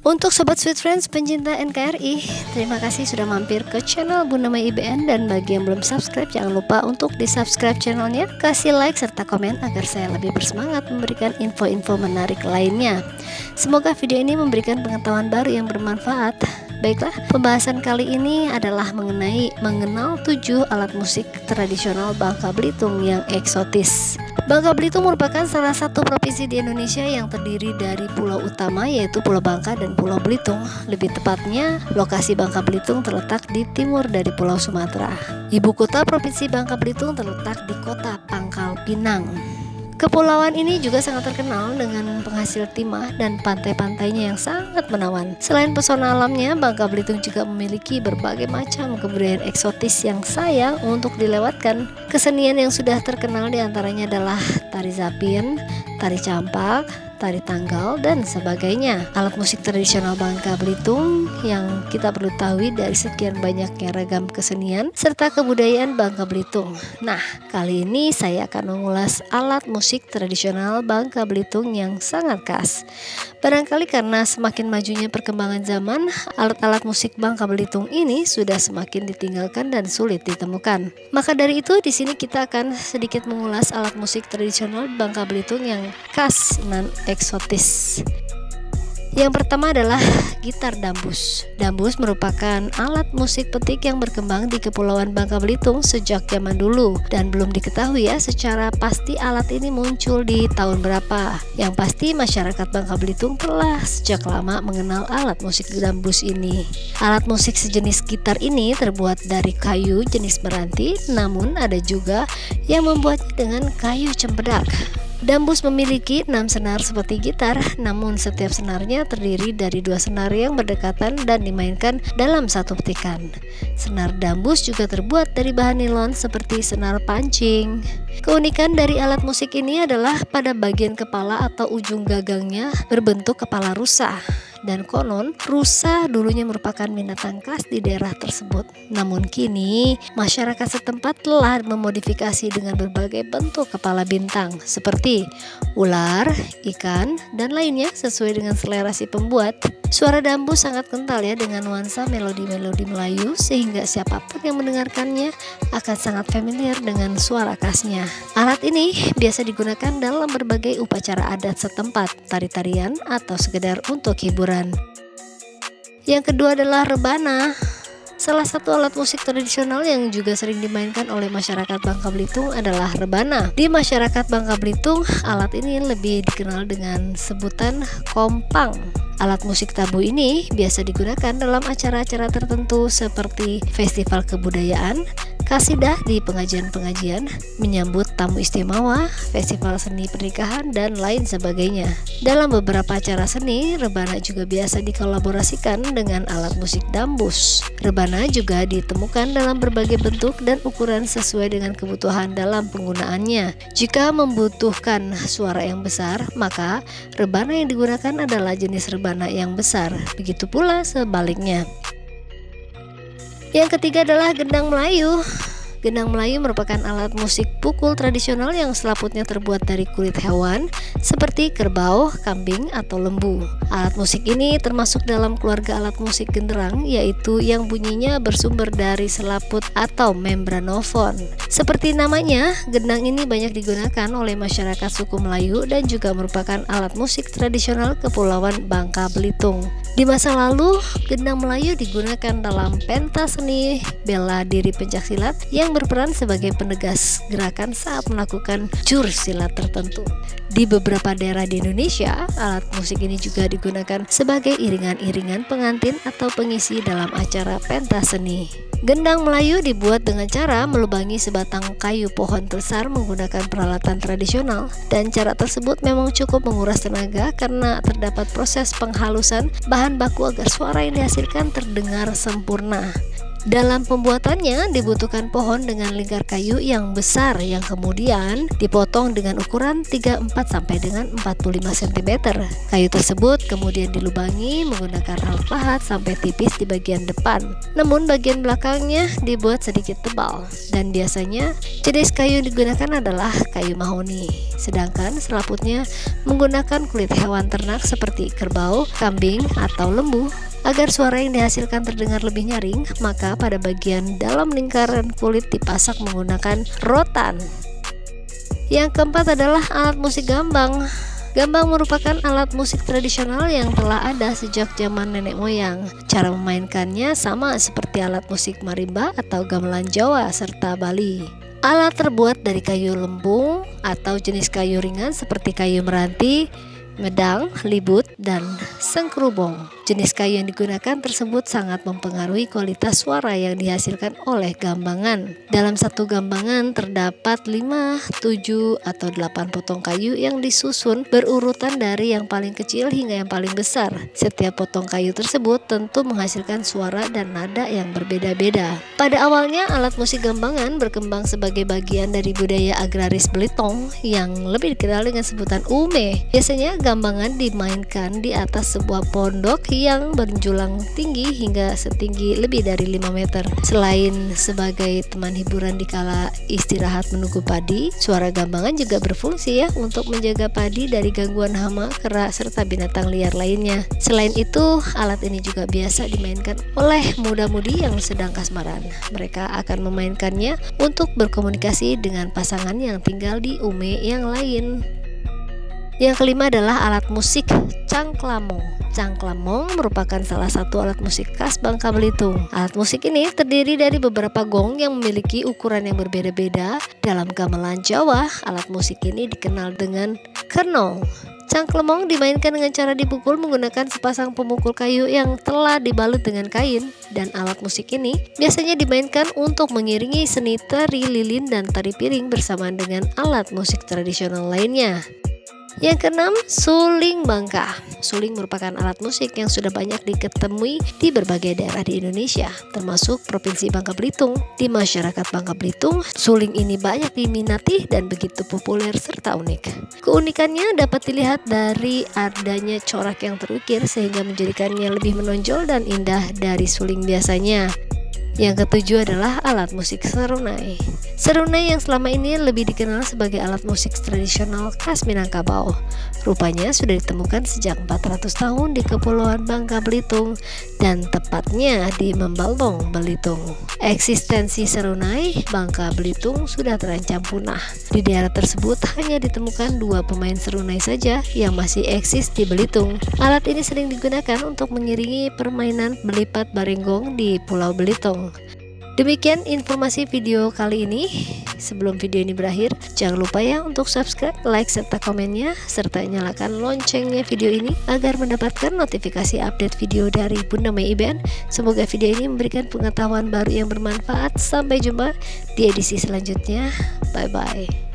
Untuk Sobat Sweet Friends pencinta NKRI, terima kasih sudah mampir ke channel Bunda Mai IBN. Dan bagi yang belum subscribe, jangan lupa untuk di subscribe channelnya, kasih like serta komen agar saya lebih bersemangat memberikan info-info menarik lainnya. Semoga video ini memberikan pengetahuan baru yang bermanfaat. Baiklah, pembahasan kali ini adalah mengenal 7 alat musik tradisional Bangka Belitung yang eksotis. Bangka Belitung merupakan salah satu provinsi di Indonesia yang terdiri dari pulau utama, yaitu Pulau Bangka dan Pulau Belitung. Lebih tepatnya, lokasi Bangka Belitung terletak di timur dari Pulau Sumatera. Ibu kota provinsi Bangka Belitung terletak di kota Pangkal Pinang. Kepulauan ini juga sangat terkenal dengan penghasil timah dan pantai-pantainya yang sangat menawan. Selain pesona alamnya, Bangka Belitung juga memiliki berbagai macam kebudayaan eksotis yang sayang untuk dilewatkan. Kesenian yang sudah terkenal diantaranya adalah tari zapin, tari campak, tari tanggal, dan sebagainya. Alat musik tradisional Bangka Belitung yang kita perlu tahu dari sekian banyaknya ragam kesenian serta kebudayaan Bangka Belitung. Nah, kali ini saya akan mengulas alat musik tradisional Bangka Belitung yang sangat khas. Barangkali karena semakin majunya perkembangan zaman, alat-alat musik Bangka Belitung ini sudah semakin ditinggalkan dan sulit ditemukan. Maka dari itu, di sini kita akan sedikit mengulas alat musik tradisional Bangka Belitung yang khas dan eksotis. Yang pertama adalah gitar dambus. Dambus merupakan alat musik petik yang berkembang di Kepulauan Bangka Belitung sejak zaman dulu, dan belum diketahui secara pasti alat ini muncul di tahun berapa. Yang pasti masyarakat Bangka Belitung telah sejak lama mengenal alat musik dambus ini. Alat musik sejenis gitar ini terbuat dari kayu jenis meranti, namun ada juga yang membuatnya dengan kayu cempedak. Dambus memiliki 6 senar seperti gitar, namun setiap senarnya terdiri dari 2 senar yang berdekatan dan dimainkan dalam satu petikan. Senar dambus juga terbuat dari bahan nilon seperti senar pancing. Keunikan dari alat musik ini adalah pada bagian kepala atau ujung gagangnya berbentuk kepala rusa. Dan konon, rusa dulunya merupakan binatang khas di daerah tersebut. Namun kini, masyarakat setempat telah memodifikasi dengan berbagai bentuk kepala bintang seperti ular, ikan, dan lainnya sesuai dengan selera si pembuat. Suara dambus sangat kental dengan nuansa melodi-melodi Melayu, sehingga siapapun yang mendengarkannya akan sangat familiar dengan suara khasnya. Alat ini biasa digunakan dalam berbagai upacara adat setempat, tari-tarian, atau sekedar untuk hiburan. Yang kedua adalah rebana. Salah satu alat musik tradisional yang juga sering dimainkan oleh masyarakat Bangka Belitung adalah rebana. Di masyarakat Bangka Belitung, alat ini lebih dikenal dengan sebutan kompang. Alat musik tabu ini biasa digunakan dalam acara-acara tertentu seperti festival kebudayaan, kasidah di pengajian-pengajian, menyambut tamu istimewa, festival seni pernikahan, dan lain sebagainya. Dalam beberapa acara seni, rebana juga biasa dikolaborasikan dengan alat musik dambus. Rebana juga ditemukan dalam berbagai bentuk dan ukuran sesuai dengan kebutuhan dalam penggunaannya. Jika membutuhkan suara yang besar, maka rebana yang digunakan adalah jenis rebana yang besar. Begitu pula sebaliknya. Yang ketiga adalah gendang Melayu. Gendang Melayu merupakan alat musik pukul tradisional yang selaputnya terbuat dari kulit hewan seperti kerbau, kambing, atau lembu. Alat musik ini termasuk dalam keluarga alat musik genderang, yaitu yang bunyinya bersumber dari selaput atau membranofon. Seperti namanya, gendang ini banyak digunakan oleh masyarakat suku Melayu dan juga merupakan alat musik tradisional Kepulauan Bangka Belitung. Di masa lalu, gendang Melayu digunakan dalam pentas seni bela diri pencaksilat yang berperan sebagai penegas gerakan saat melakukan jurus silat tertentu. Di beberapa daerah di Indonesia, alat musik ini juga digunakan sebagai iringan-iringan pengantin atau pengisi dalam acara pentas seni. Gendang Melayu dibuat dengan cara melubangi sebatang kayu pohon besar menggunakan peralatan tradisional, dan cara tersebut memang cukup menguras tenaga karena terdapat proses penghalusan bahan baku agar suara yang dihasilkan terdengar sempurna. Dalam pembuatannya dibutuhkan pohon dengan lingkar kayu yang besar yang kemudian dipotong dengan ukuran 34 sampai dengan 45 cm. Kayu tersebut kemudian dilubangi menggunakan alat pahat sampai tipis di bagian depan. Namun bagian belakangnya dibuat sedikit tebal dan biasanya jenis kayu yang digunakan adalah kayu mahoni. Sedangkan selaputnya menggunakan kulit hewan ternak seperti kerbau, kambing, atau lembu. Agar suara yang dihasilkan terdengar lebih nyaring, maka pada bagian dalam lingkaran kulit dipasak menggunakan rotan. Yang keempat adalah alat musik gambang. Gambang merupakan alat musik tradisional yang telah ada sejak zaman nenek moyang. Cara memainkannya sama seperti alat musik marimba atau gamelan Jawa serta Bali. Alat terbuat dari kayu lembung atau jenis kayu ringan seperti kayu meranti, medang, libut, dan sengkerubong. Jenis kayu yang digunakan tersebut sangat mempengaruhi kualitas suara yang dihasilkan oleh gambangan. Dalam satu gambangan terdapat 5, 7, atau 8 potong kayu yang disusun berurutan dari yang paling kecil hingga yang paling besar. Setiap potong kayu tersebut tentu menghasilkan suara dan nada yang berbeda-beda. Pada awalnya alat musik gambangan berkembang sebagai bagian dari budaya agraris Belitung yang lebih dikenal dengan sebutan ume. Biasanya gambangan dimainkan di atas sebuah pondok yang berjulang tinggi hingga setinggi lebih dari 5 meter. Selain sebagai teman hiburan di kala istirahat menunggu padi, suara gambangan juga berfungsi ya untuk menjaga padi dari gangguan hama, kera, serta binatang liar lainnya. Selain itu, alat ini juga biasa dimainkan oleh muda-mudi yang sedang kasmaran. Mereka akan memainkannya untuk berkomunikasi dengan pasangan yang tinggal di ume yang lain. Yang kelima adalah alat musik cangklamong. Cangklamong merupakan salah satu alat musik khas Bangka Belitung. Alat musik ini terdiri dari beberapa gong yang memiliki ukuran yang berbeda-beda. Dalam gamelan Jawa, alat musik ini dikenal dengan kenong. Cangklemong dimainkan dengan cara dipukul menggunakan sepasang pemukul kayu yang telah dibalut dengan kain. Dan alat musik ini biasanya dimainkan untuk mengiringi seni tari lilin dan tari piring bersamaan dengan alat musik tradisional lainnya. Yang keenam, suling Bangka. Suling merupakan alat musik yang sudah banyak diketemui di berbagai daerah di Indonesia, termasuk Provinsi Bangka Belitung. Di masyarakat Bangka Belitung, suling ini banyak diminati dan begitu populer serta unik. Keunikannya dapat dilihat dari adanya corak yang terukir sehingga menjadikannya lebih menonjol dan indah dari suling biasanya. Yang ketujuh adalah alat musik serunai. Serunai yang selama ini lebih dikenal sebagai alat musik tradisional khas Minangkabau. Rupanya sudah ditemukan sejak 400 tahun di Kepulauan Bangka Belitung dan tepatnya di Membalong, Belitung. Eksistensi serunai Bangka Belitung sudah terancam punah. Di daerah tersebut hanya ditemukan 2 pemain serunai saja yang masih eksis di Belitung. Alat ini sering digunakan untuk mengiringi permainan belipat barenggong di Pulau Belitung. Demikian informasi video kali ini. Sebelum video ini berakhir, jangan lupa ya untuk subscribe, like, serta komennya, serta nyalakan loncengnya video ini agar mendapatkan notifikasi update video dari Bunda Mai IBN. Semoga video ini memberikan pengetahuan baru yang bermanfaat. Sampai jumpa di edisi selanjutnya. Bye bye.